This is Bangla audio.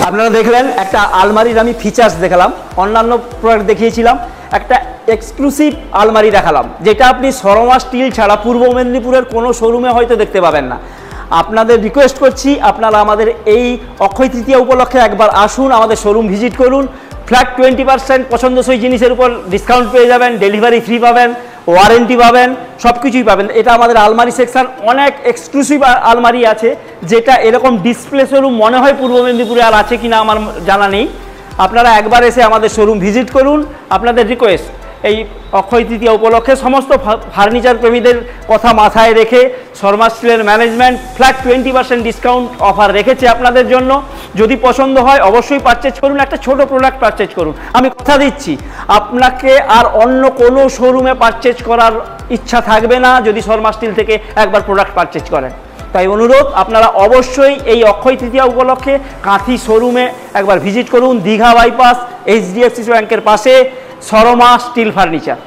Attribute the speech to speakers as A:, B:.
A: আপনারা দেখলেন একটা আলমারির আমি ফিচার্স দেখালাম, অন্যান্য প্রোডাক্ট দেখিয়েছিলাম, একটা এক্সক্লুসিভ আলমারি দেখালাম যেটা আপনি শর্মা স্টিল ছাড়া পূর্ব মেদিনীপুরের কোনো শোরুমে হয়তো দেখতে পাবেন না। আপনাদের রিকোয়েস্ট করছি আপনারা আমাদের এই অক্ষয় তৃতীয়া উপলক্ষে একবার আসুন, আমাদের শোরুম ভিজিট করুন। ফ্ল্যাট 20% পছন্দসই জিনিসের উপর ডিসকাউন্ট পেয়ে যাবেন, ডেলিভারি ফ্রি পাবেন, ওয়ারেন্টি পাবেন, সব কিছুই পাবেন। এটা আমাদের আলমারি সেকশন, অনেক এক্সক্লুসিভ আলমারি আছে যেটা এরকম ডিসপ্লে শোরুম মনে হয় পূর্ব মেদিনীপুরে আর আছে কিনা আমার জানা নেই। আপনারা একবার এসে আমাদের শোরুম ভিজিট করুন। আপনাদের রিকোয়েস্ট, এই অক্ষয় তৃতীয়া উপলক্ষে সমস্ত ফার্নিচার প্রেমীদের কথা মাথায় রেখে শর্মা স্টিলের ম্যানেজমেন্ট ফ্ল্যাট 20% ডিসকাউন্ট অফার রেখেছে আপনাদের জন্য। যদি পছন্দ হয় অবশ্যই পারচেজ করুন, একটা ছোট প্রোডাক্ট পারচেজ করুন। আমি কথা দিচ্ছি আপনাকে আর অন্য কোনো শোরুমে পারচেজ করার ইচ্ছা থাকবে না যদি শর্মা স্টিল থেকে একবার প্রোডাক্ট পারচেজ করেন। তাই অনুরোধ, আপনারা অবশ্যই এই অক্ষয় তৃতীয়া উপলক্ষে কাঁথি শোরুমে একবার ভিজিট করুন। দীঘা বাইপাস HDFC ব্যাংকের পাশে শর্মা স্টিল ফার্নিচার।